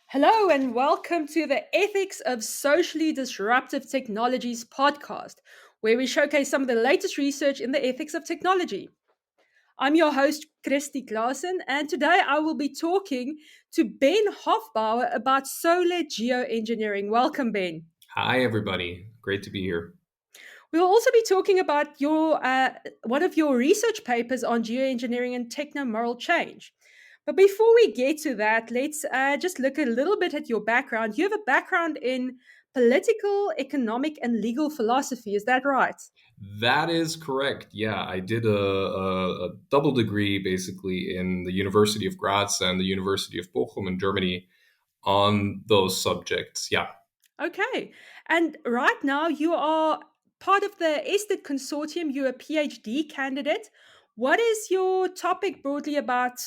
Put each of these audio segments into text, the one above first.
Hello, and welcome to the Ethics of Socially Disruptive Technologies podcast, where we showcase some of the latest research in the ethics of technology. I'm your host, Kristy Claassen, and today I will be talking to Ben Hofbauer about solar geoengineering. Welcome, Ben. Hi, everybody. Great to be here. We'll also be talking about your one of your research papers on geoengineering and techno-moral change. But before we get to that, let's just look a little bit at your background. You have a background in political, economic, and legal philosophy. Is that right? That is correct. Yeah, I did a double degree basically in the University of Graz and the University of Bochum in Germany on those subjects. Yeah. Okay. And right now, you are part of the ESDiT consortium. You're a PhD candidate. What is your topic broadly about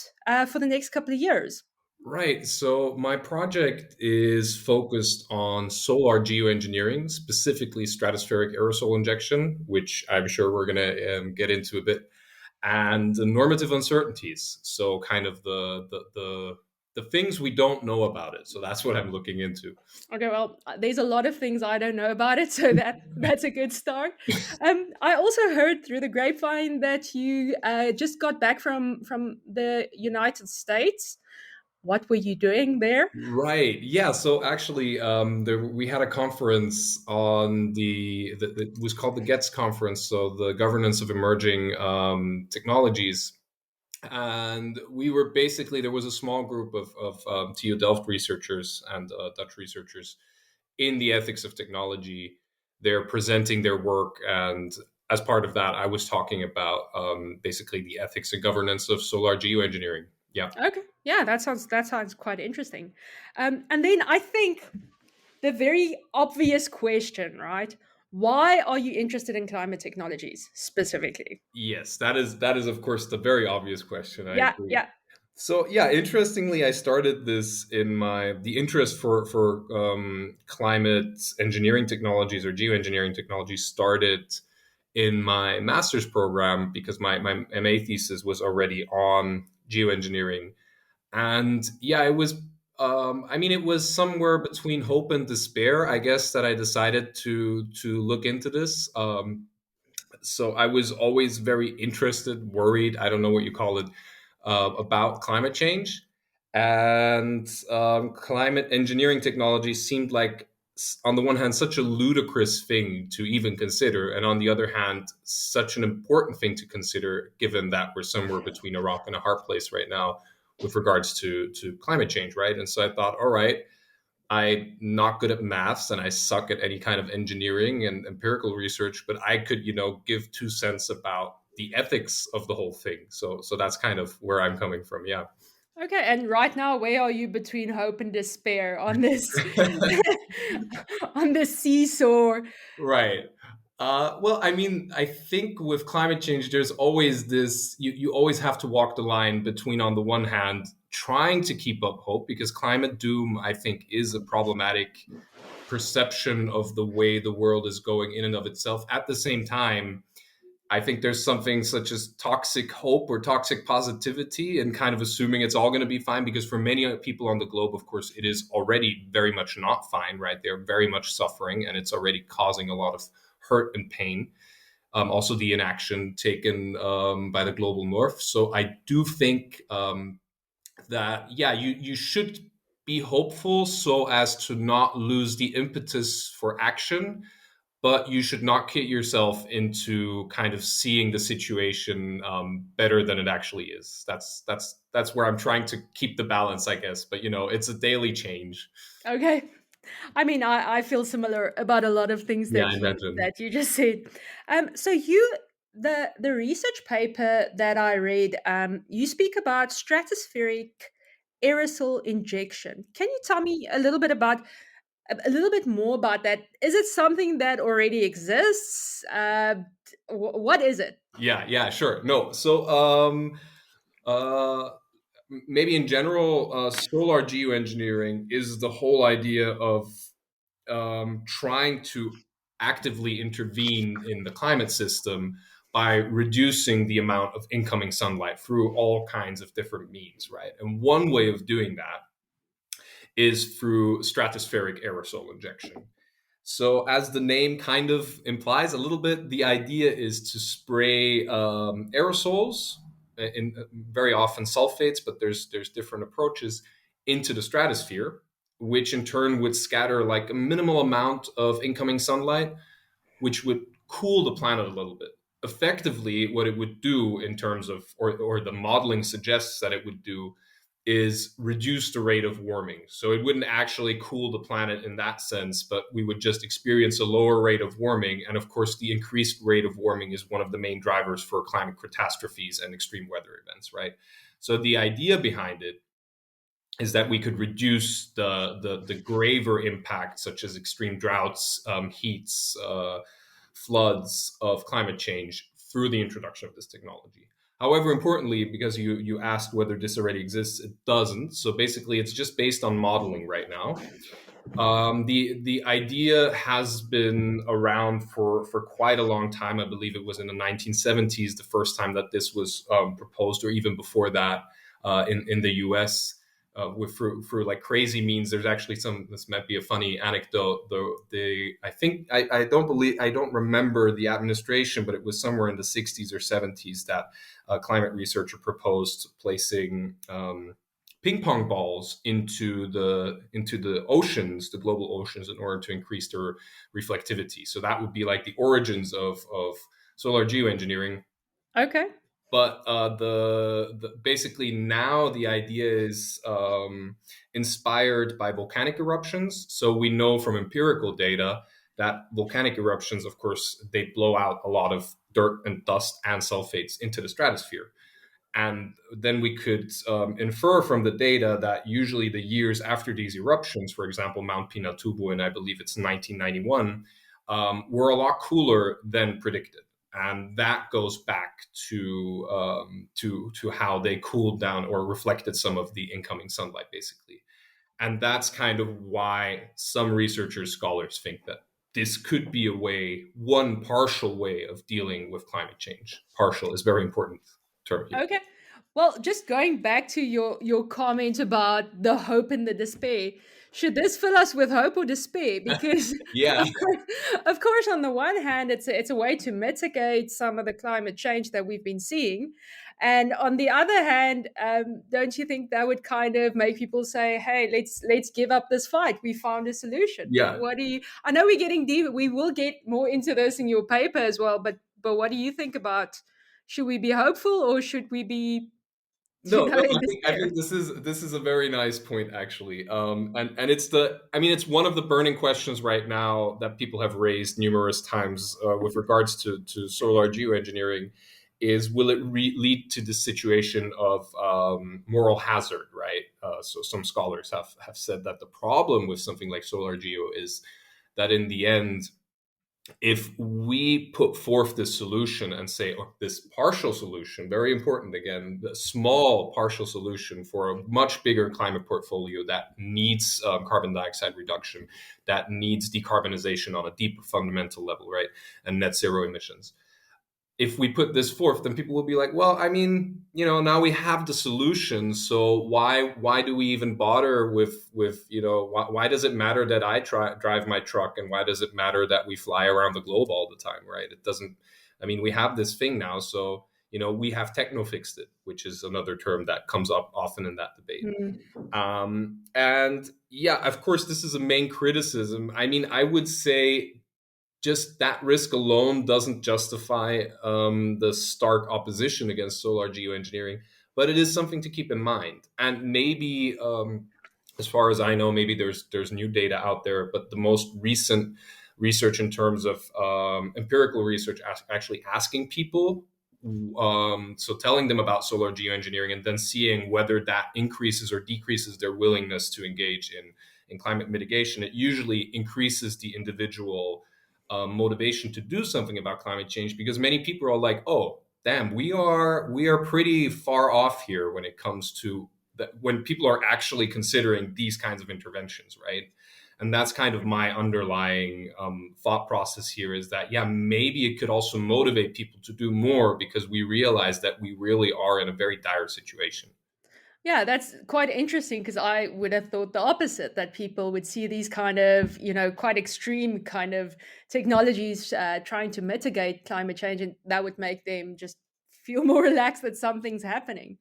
for the next couple of years? Right. So my project is focused on solar geoengineering, specifically stratospheric aerosol injection, which I'm sure we're going to get into a bit, and the normative uncertainties. So kind of the things we don't know about it. So that's what I'm looking into. Okay, well, there's a lot of things I don't know about it, so that's a good start. I also heard through the grapevine that you just got back from the United States. What were you doing there? Right. Yeah. So actually, we had a conference on it was called the GETS conference. So the governance of emerging technologies. And we were basically, there was a small group of TU Delft researchers and Dutch researchers in the ethics of technology. They're presenting their work. And as part of that, I was talking about basically the ethics and governance of solar geoengineering. Yeah. Okay, yeah, that sounds quite interesting. And then I think the very obvious question, right? Why are you interested in climate technologies specifically? Yes, that is of course the very obvious question. I Yeah, agree. yeah. So yeah, interestingly, I started this in the interest for climate engineering technologies or geoengineering technologies started in my master's program because my MA thesis was already on geoengineering, and yeah, it was. I mean, it was somewhere between hope and despair, I guess, that I decided to look into this. So I was always very interested, worried, I don't know what you call it, about climate change. And climate engineering technology seemed like, on the one hand, such a ludicrous thing to even consider. And on the other hand, such an important thing to consider, given that we're somewhere between a rock and a hard place right now with regards to climate change, right? And so I thought, all right, I'm not good at maths and I suck at any kind of engineering and empirical research, but I could, give 2 cents about the ethics of the whole thing. So that's kind of where I'm coming from. Yeah. Okay, and right now, where are you between hope and despair on this on this seesaw? Right. Well, I mean, I think with climate change, there's always this, you always have to walk the line between, on the one hand, trying to keep up hope, because climate doom, I think, is a problematic perception of the way the world is going in and of itself. At the same time, I think there's something such as toxic hope or toxic positivity and kind of assuming it's all going to be fine, because for many people on the globe, of course, it is already very much not fine, right? They're very much suffering and it's already causing a lot of hurt and pain. Also, the inaction taken by the global north. So I do think that, yeah, you should be hopeful so as to not lose the impetus for action, but you should not kid yourself into kind of seeing the situation better than it actually is. That's where I'm trying to keep the balance, I guess. But it's a daily change. Okay. I mean, I feel similar about a lot of things Yeah, I that you imagine. that you just said. So you the research paper that I read, you speak about stratospheric aerosol injection. Can you tell me a little bit more about that? Is it something that already exists? What is it? Yeah, sure. No, so uh, maybe in general, solar geoengineering is the whole idea of trying to actively intervene in the climate system by reducing the amount of incoming sunlight through all kinds of different means, right? And one way of doing that is through stratospheric aerosol injection. So, as the name kind of implies a little bit, the idea is to spray aerosols, in very often sulfates, but there's different approaches, into the stratosphere, which in turn would scatter like a minimal amount of incoming sunlight, which would cool the planet a little bit. Effectively, what it would do in terms of, or the modeling suggests that it would do, is reduce the rate of warming. So it wouldn't actually cool the planet in that sense, but we would just experience a lower rate of warming. And of course, the increased rate of warming is one of the main drivers for climate catastrophes and extreme weather events, right? So the idea behind it is that we could reduce the graver impacts, such as extreme droughts, heats, floods of climate change through the introduction of this technology. However, importantly, because you asked whether this already exists, it doesn't. So basically, it's just based on modeling right now. The idea has been around for quite a long time. I believe it was in the 1970s the first time that this was proposed, or even before that in the U.S. With through like crazy means. There's actually this might be a funny anecdote though. I don't remember the administration, but it was somewhere in the 60s or 70s that a climate researcher proposed placing ping pong balls into the oceans, the global oceans, in order to increase their reflectivity. So that would be like the origins of solar geoengineering. Okay. But basically now the idea is inspired by volcanic eruptions. So we know from empirical data that volcanic eruptions, of course, they blow out a lot of dirt and dust and sulfates into the stratosphere. And then we could infer from the data that usually the years after these eruptions, for example, Mount Pinatubo, and I believe it's 1991, were a lot cooler than predicted. And that goes back to how they cooled down or reflected some of the incoming sunlight, basically. And that's kind of why some researchers, scholars think that this could be one partial way of dealing with climate change. Partial is very important term here. Okay. Well, just going back to your comment about the hope and the despair, should this fill us with hope or despair? Because Yeah. of course, on the one hand, it's a way to mitigate some of the climate change that we've been seeing, and on the other hand, don't you think that would kind of make people say, "Hey, let's give up this fight. We found a solution." Yeah. What do you? I know we're getting deep. We will get more into this in your paper as well, but what do you think about? Should we be hopeful or should we be, No, no, in I despair? think this is a very nice point actually. And it's one of the burning questions right now that people have raised numerous times with regards to solar geoengineering is, will it lead to this situation of moral hazard, right? So some scholars have said that the problem with something like solar geo is that in the end, if we put forth this solution and say, oh, this partial solution, very important again, the small partial solution for a much bigger climate portfolio that needs carbon dioxide reduction, that needs decarbonization on a deep fundamental level, right? And net zero emissions. If we put this forth, then people will be like, well, I mean, now we have the solution. So why do we even bother with why does it matter that I drive my truck, and why does it matter that we fly around the globe all the time, right? It doesn't. I mean, we have this thing now, so we have techno fixed it, which is another term that comes up often in that debate. And yeah, of course, this is a main criticism. I mean, I would say just that risk alone doesn't justify the stark opposition against solar geoengineering, but it is something to keep in mind. And maybe, as far as I know, maybe there's new data out there, but the most recent research in terms of empirical research actually asking people, so telling them about solar geoengineering and then seeing whether that increases or decreases their willingness to engage in climate mitigation, it usually increases the individual motivation to do something about climate change, because many people are like, oh damn, we are pretty far off here when it comes to that, when people are actually considering these kinds of interventions, right? And that's kind of my underlying thought process here, is that, yeah, maybe it could also motivate people to do more because we realize that we really are in a very dire situation. Yeah, that's quite interesting because I would have thought the opposite, that people would see these kind of, quite extreme kind of technologies trying to mitigate climate change, and that would make them just feel more relaxed that something's happening.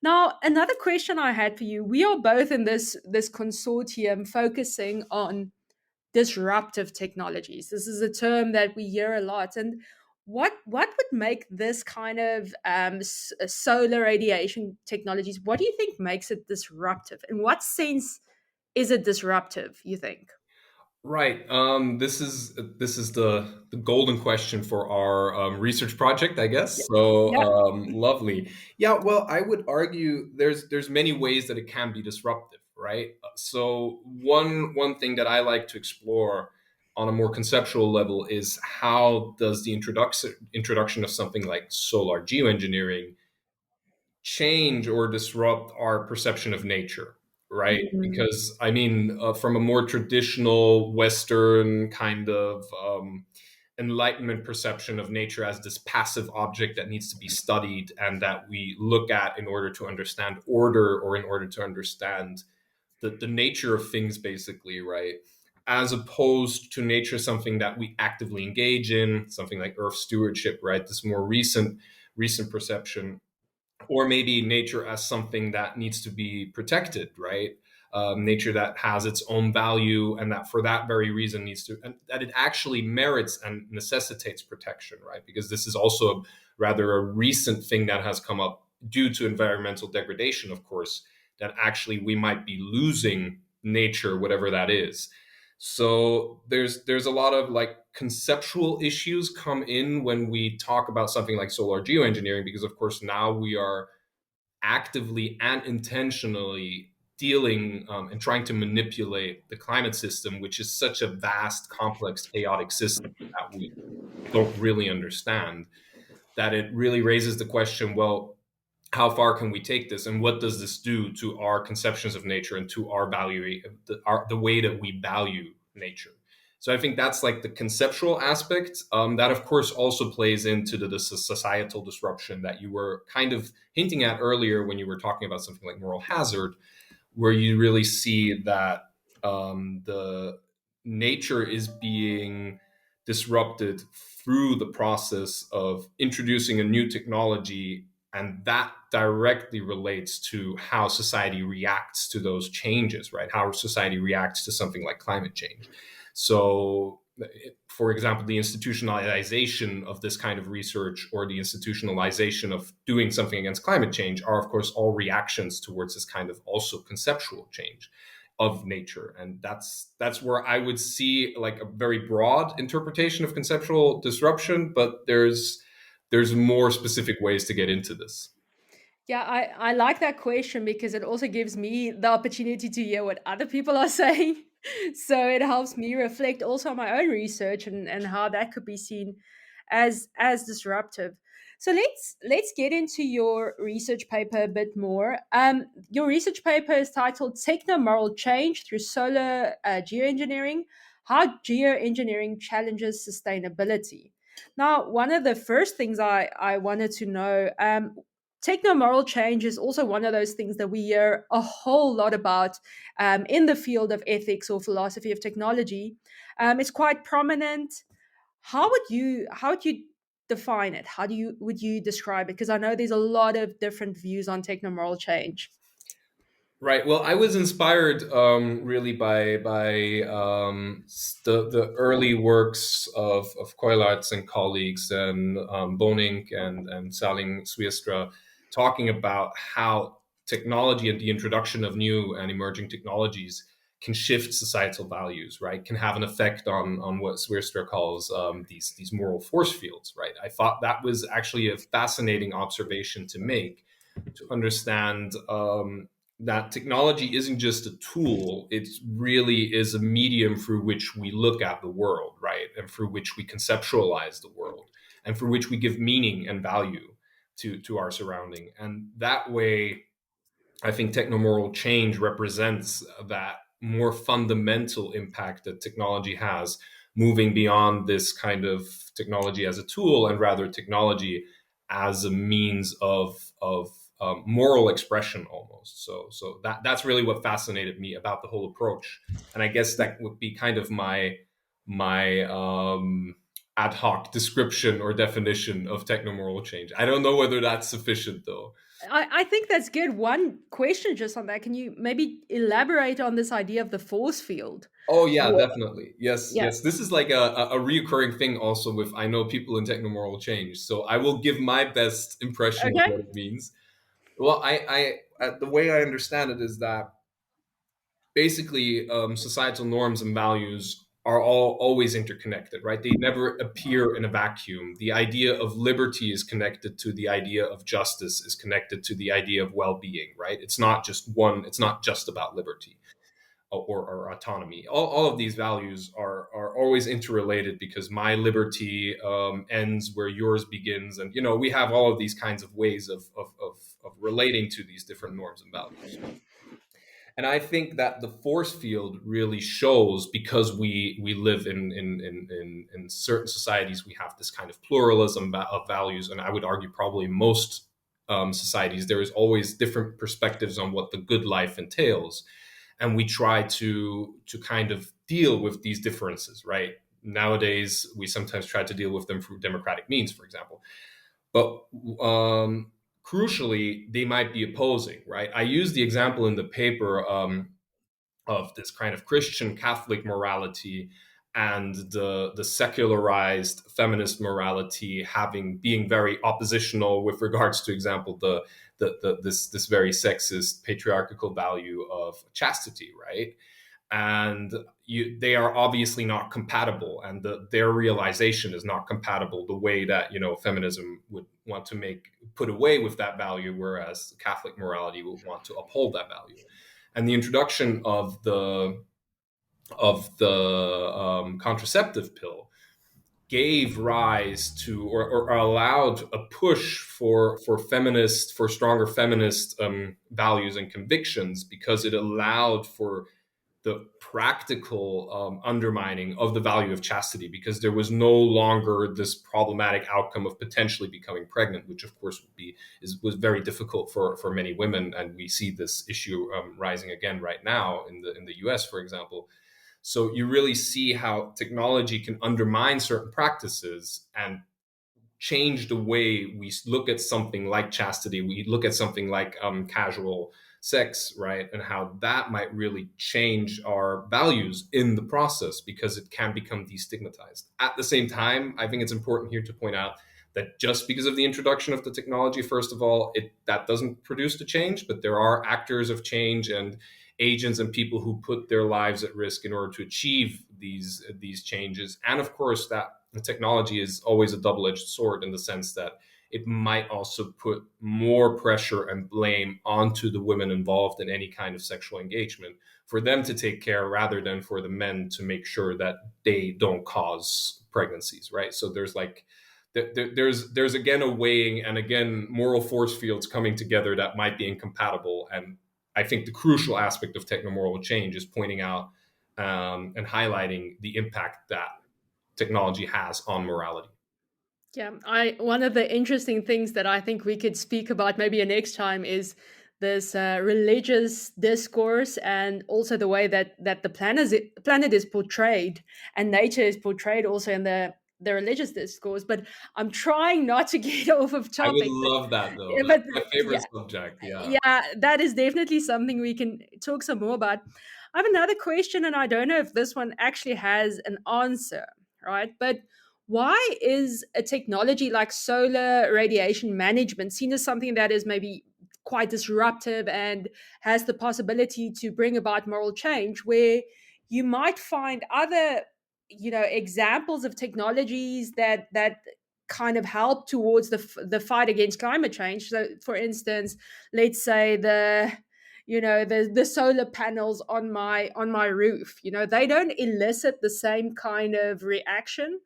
Now, another question I had for you: we are both in this consortium focusing on disruptive technologies. This is a term that we hear a lot. And what would make this kind of solar radiation technologies? What do you think makes it disruptive? In what sense is it disruptive, you think? Right. This is the golden question for our research project, I guess. Yeah. So Yeah. lovely. Yeah. Well, I would argue there's many ways that it can be disruptive, right? So one thing that I like to explore on a more conceptual level is how does the introduction of something like solar geoengineering change or disrupt our perception of nature, right? Mhm. Because I mean, from a more traditional Western kind of Enlightenment perception of nature as this passive object that needs to be studied and that we look at in order to understand order or in order to understand the nature of things, basically, right? As opposed to nature, something that we actively engage in, something like earth stewardship, right? This more recent perception, or maybe nature as something that needs to be protected, right? Nature that has its own value and that for that very reason needs to, and that it actually merits and necessitates protection, right? Because this is also rather a recent thing that has come up due to environmental degradation, of course, that actually we might be losing nature, whatever that is. So there's a lot of like conceptual issues come in when we talk about something like solar geoengineering, because of course now we are actively and intentionally dealing and trying to manipulate the climate system, which is such a vast, complex, chaotic system that we don't really understand, that it really raises the question, well, how far can we take this, and what does this do to our conceptions of nature and to our value, the way that we value nature? So I think that's like the conceptual aspect. That of course also plays into the societal disruption that you were kind of hinting at earlier when you were talking about something like moral hazard, where you really see that the nature is being disrupted through the process of introducing a new technology, and that directly relates to how society reacts to those changes, right? How society reacts to something like climate change. So for example, the institutionalization of this kind of research or the institutionalization of doing something against climate change are, of course, all reactions towards this kind of also conceptual change of nature. And that's where I would see like a very broad interpretation of conceptual disruption, but there's more specific ways to get into this. Yeah, I like that question because it also gives me the opportunity to hear what other people are saying. So it helps me reflect also on my own research and how that could be seen as disruptive. So let's get into your research paper a bit more. Your research paper is titled "Techno-moral Change Through Solar Geoengineering: How Geoengineering Challenges Sustainability." Now, one of the first things I wanted to know, techno-moral change is also one of those things that we hear a whole lot about in the field of ethics or philosophy of technology. It's quite prominent. How would you define it? How do you would you describe it? Because I know there's a lot of different views on techno-moral change. Right. Well, I was inspired really by the early works of Koilarts and colleagues, and Bonink and Saling Swiestra, talking about how technology and the introduction of new and emerging technologies can shift societal values, right? Can have an effect on what Swiestra calls these moral force fields, right? I thought that was actually a fascinating observation to make, to understand that technology isn't just a tool, it really is a medium through which we look at the world, right? And through which we conceptualize the world, and through which we give meaning and value to our surrounding. And that way, I think technomoral change represents that more fundamental impact that technology has, moving beyond this kind of technology as a tool and rather technology as a means of moral expression almost. So that's really what fascinated me about the whole approach, and I guess that would be kind of my ad hoc description or definition of technomoral change. I don't know whether that's sufficient though. I think that's good. One question just on that. Can you maybe elaborate on this idea of the force field? Oh yeah, Wha- definitely. Yes, Yeah. yes. This is like a reoccurring thing also with I know people in technomoral change. So I will give my best impression of Okay. what it means. Well, the way I understand it is that basically societal norms and values are all always interconnected, right? They never appear in a vacuum. The idea of liberty is connected to the idea of justice, is connected to the idea of well-being, right? It's not just one, it's not just about liberty or autonomy. All of these values are always interrelated because my liberty ends where yours begins. And, we have all of these kinds of ways of relating to these different norms and values. And I think that the force field really shows, because we live in certain societies, we have this kind of pluralism of values, and I would argue probably most societies there is always different perspectives on what the good life entails, and we try to kind of deal with these differences. Right nowadays, we sometimes try to deal with them through democratic means, for example, but crucially, they might be opposing, right? I use the example in the paper of this kind of Christian Catholic morality and the secularized feminist morality being very oppositional with regards to, example, this very sexist patriarchal value of chastity, right? And they are obviously not compatible, and their realization is not compatible the way that feminism would want to put away with that value, whereas Catholic morality would want to uphold that value. And the introduction of the contraceptive pill gave rise to, or allowed a push for stronger feminist values and convictions, because it allowed for the practical undermining of the value of chastity, because there was no longer this problematic outcome of potentially becoming pregnant, which of course was very difficult for many women, and we see this issue rising again right now in the U.S., for example. So you really see how technology can undermine certain practices and change the way we look at something like chastity, we look at something like casual sex, right? And how that might really change our values in the process, because it can become destigmatized. At the same time, I think it's important here to point out that just because of the introduction of the technology, first of all, that doesn't produce the change, but there are actors of change and agents and people who put their lives at risk in order to achieve these changes. And of course, that the technology is always a double-edged sword, in the sense that it might also put more pressure and blame onto the women involved in any kind of sexual engagement, for them to take care rather than for the men to make sure that they don't cause pregnancies, right? So there's again a weighing, and again moral force fields coming together that might be incompatible. And I think the crucial aspect of technomoral change is pointing out and highlighting the impact that technology has on morality. Yeah, I one of the interesting things that I think we could speak about maybe a next time is this religious discourse, and also the way that the planet is portrayed and nature is portrayed also in the religious discourse. But I'm trying not to get off of I would topic. love that though. But That's my favorite yeah, subject. Yeah. yeah, that is definitely something we can talk some more about. I have another question, and I don't know if this one actually has an answer, right? But why is a technology like solar radiation management seen as something that is maybe quite disruptive and has the possibility to bring about moral change, where you might find other, examples of technologies that kind of help towards the fight against climate change? So, for instance, let's say the solar panels on my roof, they don't elicit the same kind of reaction.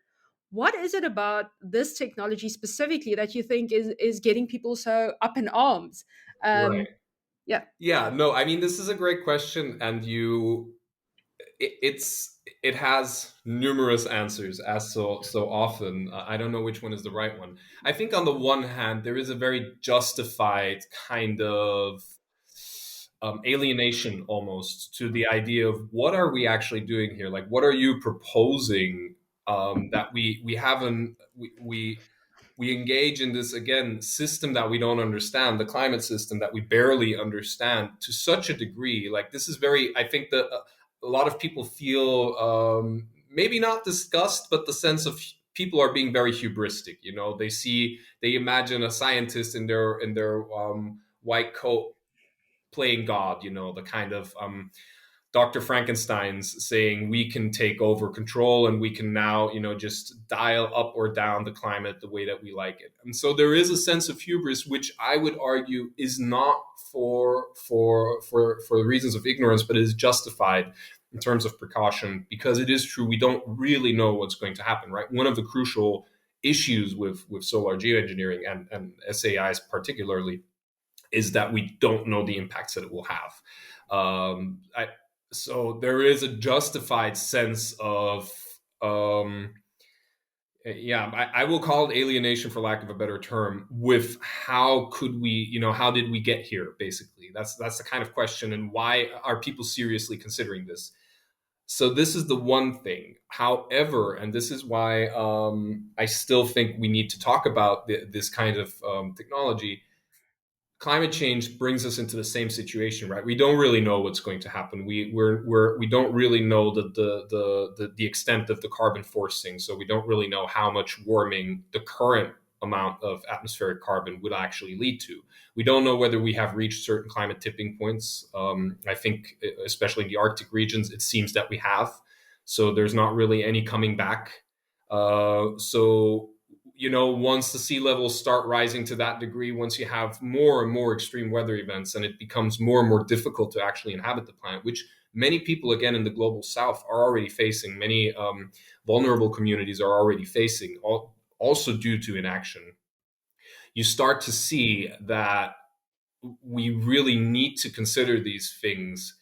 What is it about this technology specifically that you think is getting people so up in arms? Right. Yeah. Yeah. No, I mean, this is a great question. And it has numerous answers, as so often. I don't know which one is the right one. I think on the one hand, there is a very justified kind of alienation almost to the idea of what are we actually doing here? Like, what are you proposing that we haven't we engage in this again system that we don't understand, the climate system that we barely understand to such a degree. Like, this is very, I think that a lot of people feel maybe not disgust, but the sense of people are being very hubristic. You know, they imagine a scientist in their white coat playing God, you know, the kind of Dr. Frankenstein's saying we can take over control and we can now, you know, just dial up or down the climate the way that we like it. And so there is a sense of hubris, which I would argue is not for reasons of ignorance, but is justified in terms of precaution, because it is true we don't really know what's going to happen, right? One of the crucial issues with solar geoengineering and SAIs particularly is that we don't know the impacts that it will have. So there is a justified sense of, I will call it alienation for lack of a better term, with how could we, you know, how did we get here? Basically, that's the kind of question, and why are people seriously considering this? So this is the one thing. However, and this is why I still think we need to talk about this kind of technology. Climate change brings us into the same situation, right? We don't really know what's going to happen. We don't really know the extent of the carbon forcing. So we don't really know how much warming the current amount of atmospheric carbon would actually lead to. We don't know whether we have reached certain climate tipping points. I think, especially in the Arctic regions, it seems that we have. So there's not really any coming back. So, you know, once the sea levels start rising to that degree, once you have more and more extreme weather events, and it becomes more and more difficult to actually inhabit the planet, which many people, again, in the global south are already facing, many vulnerable communities are already facing, also due to inaction, you start to see that we really need to consider these things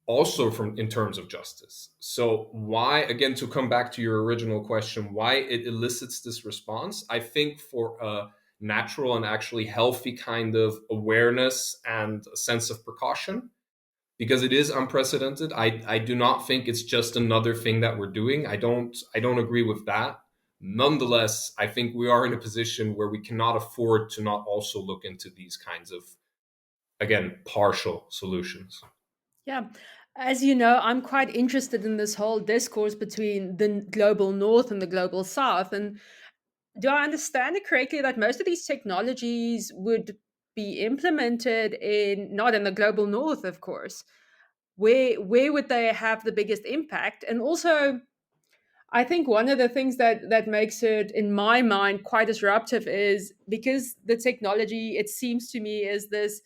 also from in terms of justice. So why, again, to come back to your original question, why it elicits this response, I think for a natural and actually healthy kind of awareness and a sense of precaution, because it is unprecedented. I do not think it's just another thing that we're doing. I don't agree with that. Nonetheless, I think we are in a position where we cannot afford to not also look into these kinds of, again, partial solutions. Yeah. As you know, I'm quite interested in this whole discourse between the global north and the global south. And do I understand it correctly that most of these technologies would be implemented in not in the global north, of course? Where would they have the biggest impact? And also, I think one of the things that makes it, in my mind, quite disruptive is because the technology, it seems to me, is this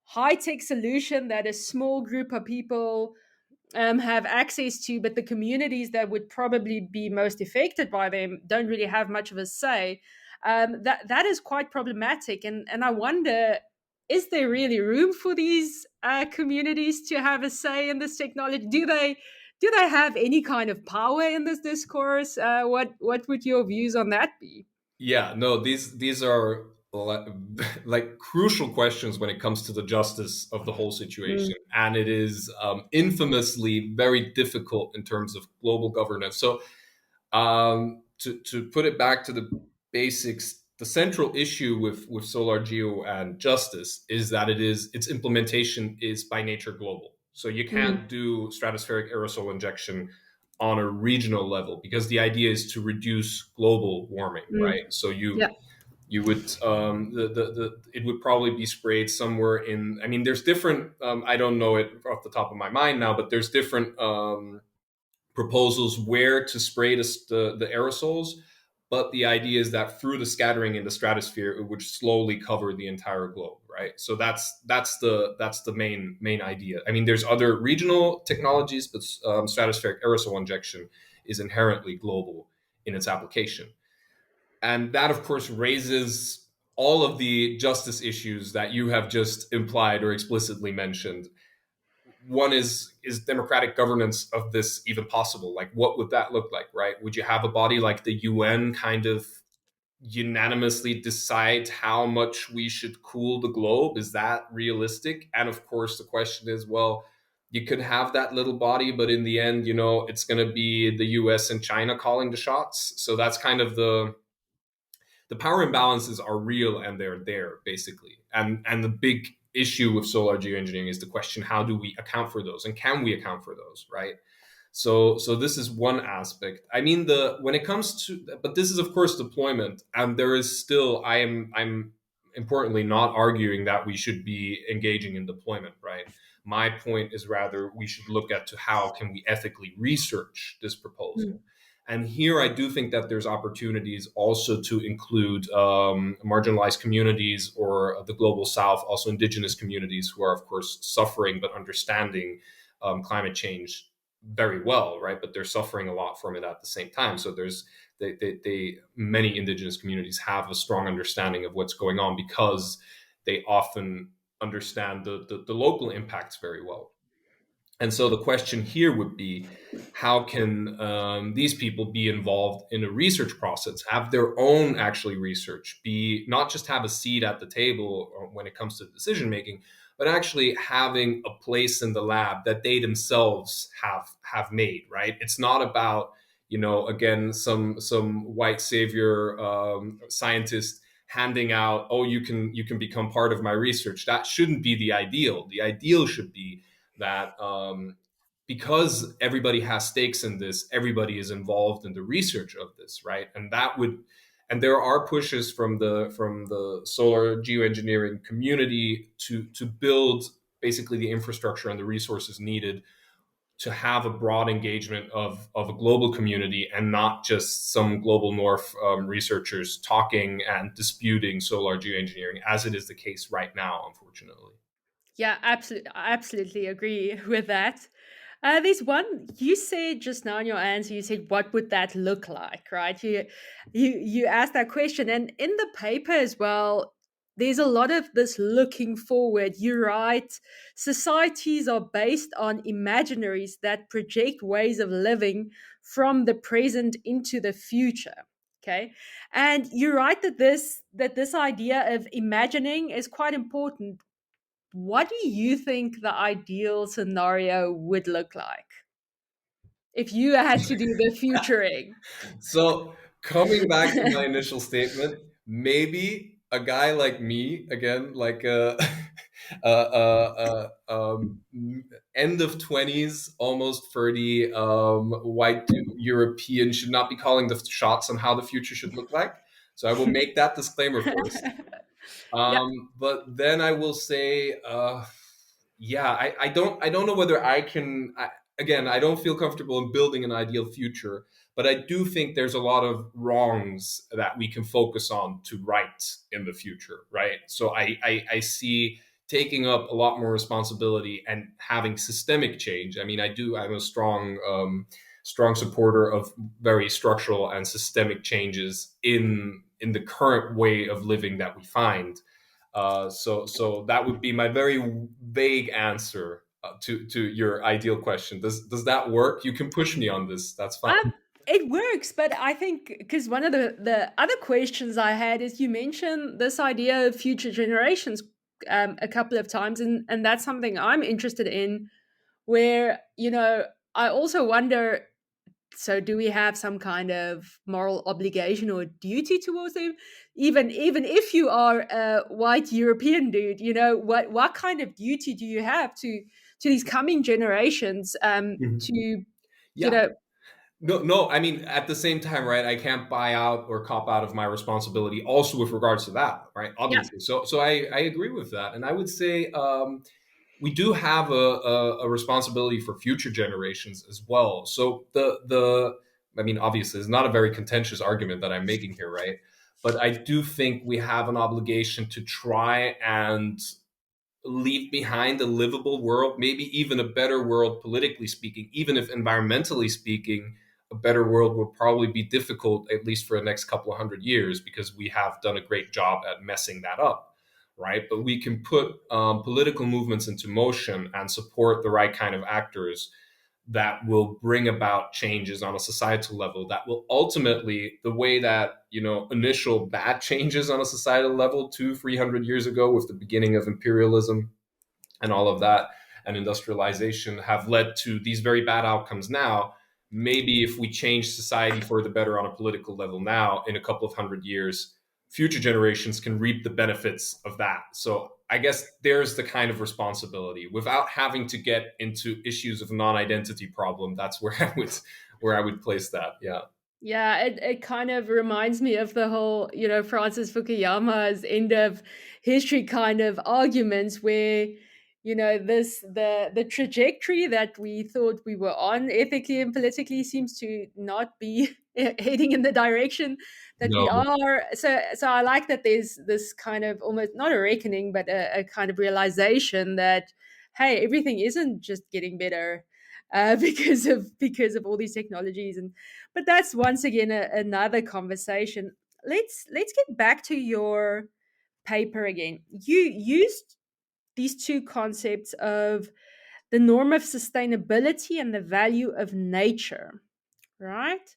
high tech solution that a small group of people have access to, but the communities that would probably be most affected by them don't really have much of a say. That is quite problematic, and I wonder, is there really room for these communities to have a say in this technology? Do they have any kind of power in this discourse? What would your views on that be? Yeah, no, these are like crucial questions when it comes to the justice of the whole Mm, situation, and it is infamously very difficult in terms of global governance. So, to put it back to the basics, the central issue with solar geo and justice is that its implementation is by nature global. So you mm, can't do stratospheric aerosol injection on a regional level, because the idea is to reduce global warming, mm. right? So Yeah. you would the it would probably be sprayed somewhere in, I mean, there's different I don't know it off the top of my mind now, but there's different proposals where to spray the aerosols. But the idea is that through the scattering in the stratosphere, it would slowly cover the entire globe, right? So that's the main idea. I mean, there's other regional technologies, but stratospheric aerosol injection is inherently global in its application, and that, of course, raises all of the justice issues that you have just implied or explicitly mentioned. one is democratic governance of this even possible? Like, what would that look like, right? Would you have a body like the UN kind of unanimously decide how much we should cool the globe? Is that realistic? And of course, the question is, well, you could have that little body, but in the end, it's going to be the US and China calling the shots. So that's kind of the power imbalances are real, and they're there basically. And the big issue with solar geoengineering is the question: how do we account for those, and can we account for those, right? So this is one aspect. I mean, the when it comes to, but this is of course deployment, and there is still, I'm importantly not arguing that we should be engaging in deployment, right? My point is rather we should look at to how can we ethically research this proposal. And here I do think that there's opportunities also to include marginalized communities, or the global south, also indigenous communities who are, of course, suffering but understanding climate change very well, right? But they're suffering a lot from it at the same time. So many indigenous communities have a strong understanding of what's going on because they often understand the local impacts very well. And so the question here would be, how can these people be involved in a research process, have their own actually research, be not just have a seat at the table when it comes to decision making, but actually having a place in the lab that they themselves have made, right? It's not about, again, some white savior scientist handing out, oh, you can become part of my research. That shouldn't be the ideal. The ideal should be that because everybody has stakes in this, everybody is involved in the research of this, right? And there are pushes from the solar geoengineering community to build basically the infrastructure and the resources needed to have a broad engagement of a global community, and not just some global north researchers talking and disputing solar geoengineering, as it is the case right now, unfortunately. Yeah, absolutely agree with that. There's one you said just now in your answer. You said, "What would that look like?" Right? You asked that question, and in the paper as well, there's a lot of this looking forward. You write, societies are based on imaginaries that project ways of living from the present into the future. Okay, and you write that this idea of imagining is quite important. What do you think the ideal scenario would look like if you had to do the futuring? So coming back to my initial statement, maybe a guy like me, again, like end of 20s, almost 30, white European should not be calling the shots on how the future should look like. So I will make that disclaimer first. Yeah. But then I will say, yeah, I don't know whether I can. Again, I don't feel comfortable in building an ideal future, but I do think there's a lot of wrongs that we can focus on to right in the future, right? So I see taking up a lot more responsibility and having systemic change. I mean, I'm a strong supporter of very structural and systemic changes in the current way of living that we find. So that would be my very vague answer to your ideal question. Does that work? You can push me on this. That's fine. Um, it works, but I think because one of the other questions I had is you mentioned this idea of future generations a couple of times, and that's something I'm interested in. Where I also wonder. So, do we have some kind of moral obligation or duty towards them? Even if you are a white European dude, what kind of duty do you have to these coming generations? To Mhm. you Yeah. know, No. I mean, at the same time, right? I can't buy out or cop out of my responsibility. Also, with regards to that, right? yeah, Obviously. So I agree with that, and I would say we do have a responsibility for future generations as well. So I mean, obviously, it's not a very contentious argument that I'm making here, right? But I do think we have an obligation to try and leave behind a livable world, maybe even a better world politically speaking, even if environmentally speaking, a better world will probably be difficult, at least for the next couple of hundred years, because we have done a great job at messing that up. right? But we can put political movements into motion and support the right kind of actors that will bring about changes on a societal level that will ultimately, the way that, initial bad changes on a societal level 200-300 years ago with the beginning of imperialism and all of that and industrialization have led to these very bad outcomes now. Maybe if we change society for the better on a political level now, in a couple of 100 years, future generations can reap the benefits of that. So I guess there's the kind of responsibility without having to get into issues of non-identity problem. That's where I would place that. Yeah. Yeah, it kind of reminds me of the whole, Francis Fukuyama's end of history kind of arguments where, the trajectory that we thought we were on ethically and politically seems to not be heading in the direction that we No. are. So I like that there's this kind of almost not a reckoning, but a kind of realization that, hey, everything isn't just getting better because of all these technologies. And but that's once again another conversation. Let's get back to your paper again. You used these two concepts of the norm of sustainability and the value of nature, right?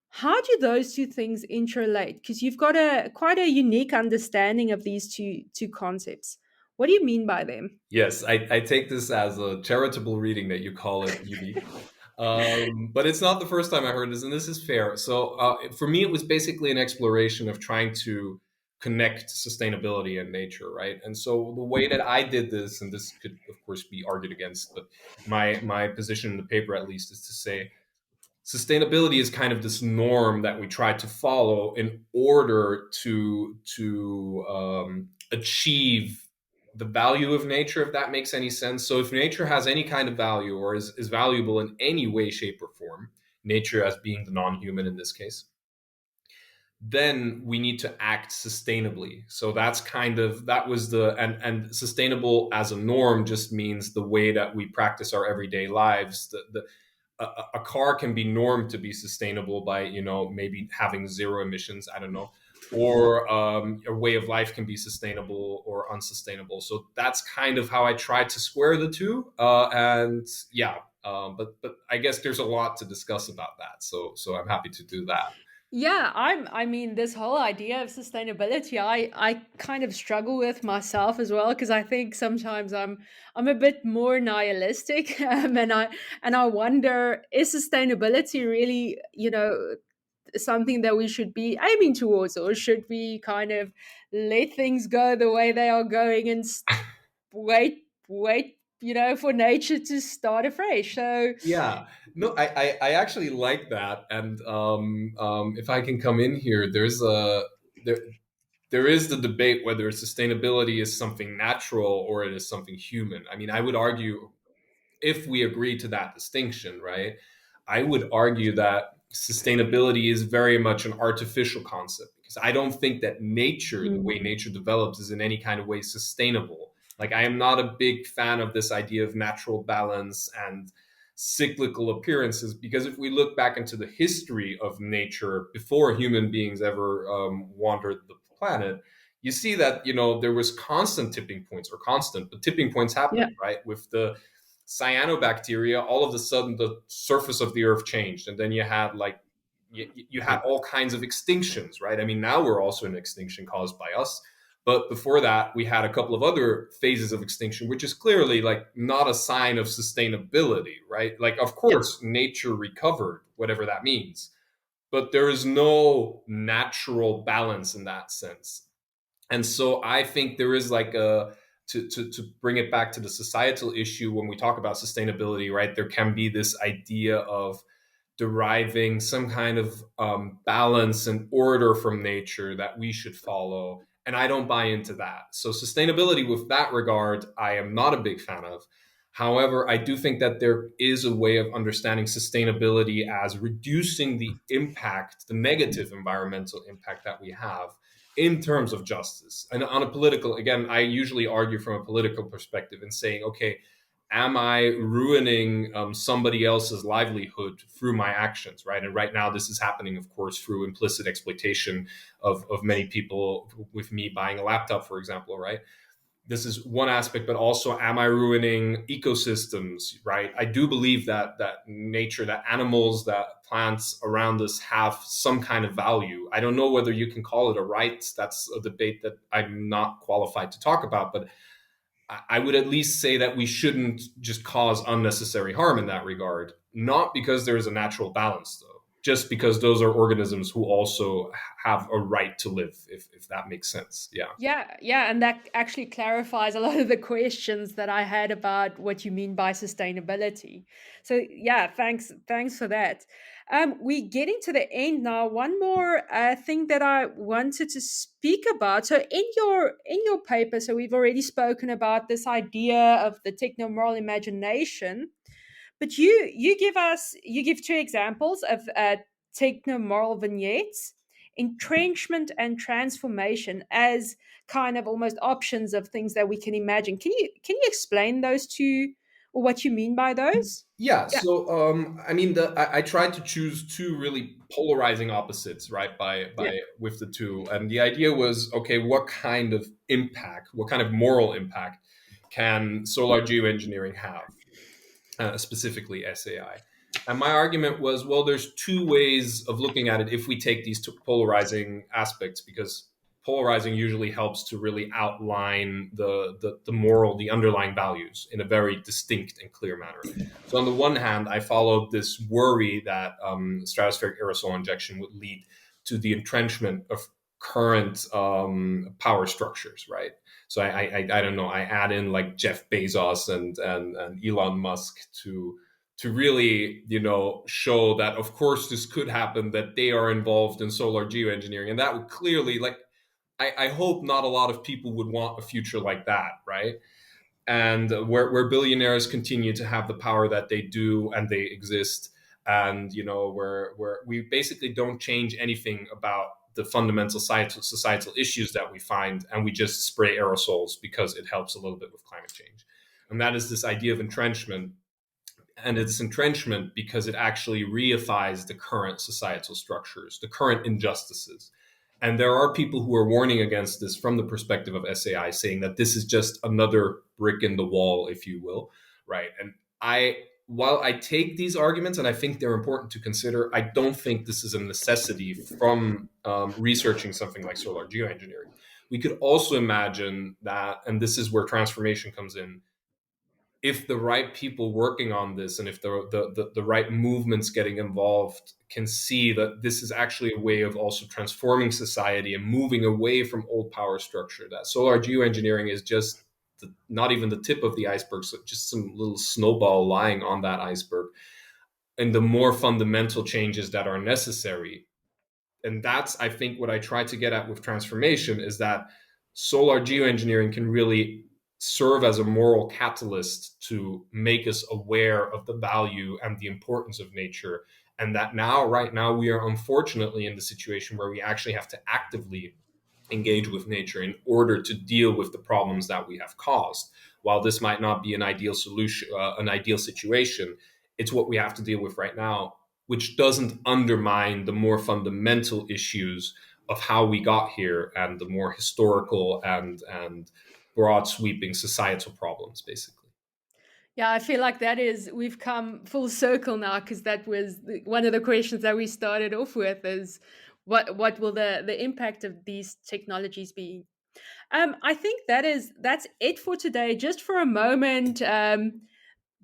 How do those two things interrelate? Because you've got a quite a unique understanding of these two concepts. What do you mean by them? Yes, I take this as a charitable reading that you call it, Evie. But it's not the first time I heard this, and this is fair. So for me, it was basically an exploration of trying to connect sustainability and nature, right? And so the way that I did this, and this could of course be argued against, but my position in the paper at least is to say sustainability is kind of this norm that we try to follow in order to achieve the value of nature, if that makes any sense. So if nature has any kind of value or is valuable in any way, shape, or form, nature as being the non-human in this case, then we need to act sustainably. So that's that was and sustainable as a norm just means the way that we practice our everyday lives. A car can be normed to be sustainable by maybe having zero emissions, I don't know, or a way of life can be sustainable or unsustainable. So that's kind of how I try to square the two. And yeah, but I guess there's a lot to discuss about that. So I'm happy to do that. Yeah, I mean, this whole idea of sustainability, I kind of struggle with myself as well because I think sometimes I'm a bit more nihilistic, and I wonder, is sustainability really, something that we should be aiming towards, or should we kind of let things go the way they are going and wait, for nature to start afresh? So Yeah, no, I actually like that, and if I can come in here, there there is the debate whether sustainability is something natural or it is something human. I mean, I would argue, if we agree to that distinction, right? I would argue that sustainability is very much an artificial concept because I don't think that nature, the way mm, nature develops, is in any kind of way sustainable. Like, I am not a big fan of this idea of natural balance and cyclical appearances because if we look back into the history of nature before human beings ever wandered the planet, you see that there was constant tipping points, or constant, but tipping points yeah, happening, right? With the cyanobacteria, all of a sudden the surface of the earth changed, and then you had you had all kinds of extinctions, right? I mean, now we're also in extinction caused by us, but before that we had a couple of other phases of extinction, which is clearly like not a sign of sustainability, right? Like, of yeah. course nature recovered, whatever that means, but there is no natural balance in that sense. And so I think there is like to bring it back to the societal issue when we talk about sustainability, right? There can be this idea of deriving some kind of balance and order from nature that we should follow. And I don't buy into that. So sustainability with that regard, I am not a big fan of. However, I do think that there is a way of understanding sustainability as reducing the impact, the negative environmental impact that we have in terms of justice. And on a political, again, I usually argue from a political perspective and saying, okay, am I ruining somebody else's livelihood through my actions, right? And right now, this is happening, of course, through implicit exploitation of many people, with me buying a laptop, for example, right? This is one aspect, but also, am I ruining ecosystems, right? I do believe that nature, that animals, that plants around us have some kind of value. I don't know whether you can call it a right. That's a debate that I'm not qualified to talk about, but I would at least say that we shouldn't just cause unnecessary harm in that regard. Not because there is a natural balance, though, just because those are organisms who also have a right to live, if that makes sense. Yeah. Yeah, and that actually clarifies a lot of the questions that I had about what you mean by sustainability. So yeah, thanks for that. We're getting to the end now. One more thing that I wanted to speak about. So in your paper, so we've already spoken about this idea of the techno-moral imagination, but you give two examples of techno-moral vignettes, entrenchment and transformation, as kind of almost options of things that we can imagine. Can you explain those two, or what you mean by those? Yeah, Yeah, so I mean, I tried to choose two really polarizing opposites, right? yeah. By with the two, and the idea was, okay, what kind of impact, what kind of moral impact can solar geoengineering have, specifically SAI? And my argument was, well, there's two ways of looking at it if we take these two polarizing aspects, because polarizing usually helps to really outline the moral, the underlying values in a very distinct and clear manner. So on the one hand, I followed this worry that stratospheric aerosol injection would lead to the entrenchment of current power structures, right? So I don't know. I add in like Jeff Bezos and Elon Musk to really, show that of course this could happen, that they are involved in solar geoengineering, and that would clearly, like, I hope not a lot of people would want a future like that, right? And where billionaires continue to have the power that they do, and they exist, and where we basically don't change anything about the fundamental societal issues that we find, and we just spray aerosols because it helps a little bit with climate change. And that is this idea of entrenchment. And it's entrenchment because it actually reifies the current societal structures, the current injustices. And there are people who are warning against this from the perspective of SAI, saying that this is just another brick in the wall, if you will, right? And while I take these arguments and I think they're important to consider, I don't think this is a necessity from researching something like solar geoengineering. We could also imagine that, and this is where transformation comes in, if the right people working on this, and if the right movements getting involved, can see that this is actually a way of also transforming society and moving away from old power structure, that solar geoengineering is just not even the tip of the iceberg, so just some little snowball lying on that iceberg, and the more fundamental changes that are necessary. And that's, I think, what I try to get at with transformation, is that solar geoengineering can really serve as a moral catalyst to make us aware of the value and the importance of nature. And that right now, we are unfortunately in the situation where we actually have to actively engage with nature in order to deal with the problems that we have caused. While this might not be an ideal solution, an ideal situation, it's what we have to deal with right now, which doesn't undermine the more fundamental issues of how we got here, and the more historical and broad sweeping societal problems, basically. Yeah, I feel like we've come full circle now, because that was one of the questions that we started off with, is what will the impact of these technologies be? I think that's it for today. Just for a moment,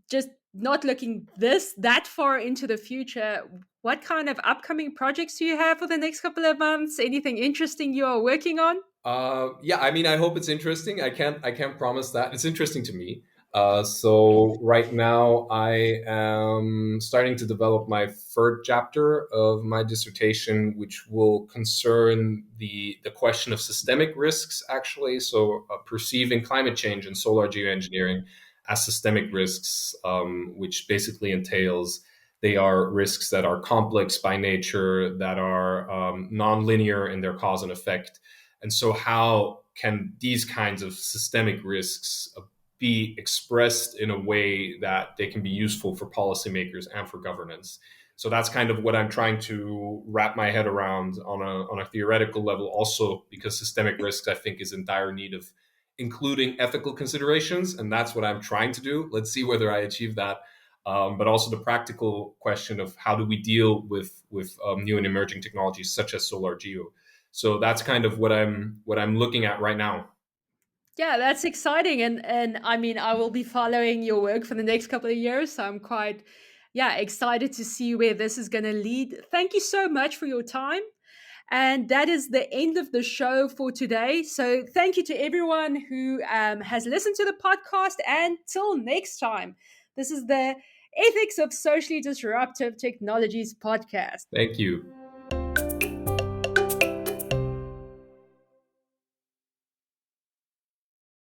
just not looking that far into the future, what kind of upcoming projects do you have for the next couple of months? Anything interesting you are working on? Yeah, I mean, I hope it's interesting. I can't promise that. It's interesting to me. So right now, I am starting to develop my third chapter of my dissertation, which will concern the question of systemic risks, actually. So perceiving climate change and solar geoengineering as systemic risks, which basically entails they are risks that are complex by nature, that are non-linear in their cause and effect. And so how can these kinds of systemic risks be expressed in a way that they can be useful for policymakers and for governance. So that's kind of what I'm trying to wrap my head around on a theoretical level, also because systemic risks, I think, is in dire need of including ethical considerations. And that's what I'm trying to do. Let's see whether I achieve that. But also the practical question of how do we deal with new and emerging technologies such as solar geo. So that's kind of what I'm looking at right now. Yeah, that's exciting. And I mean, I will be following your work for the next couple of years. So I'm quite, yeah, excited to see where this is going to lead. Thank you so much for your time. And that is the end of the show for today. So thank you to everyone who has listened to the podcast. And till next time, this is the Ethics of Socially Disruptive Technologies podcast. Thank you.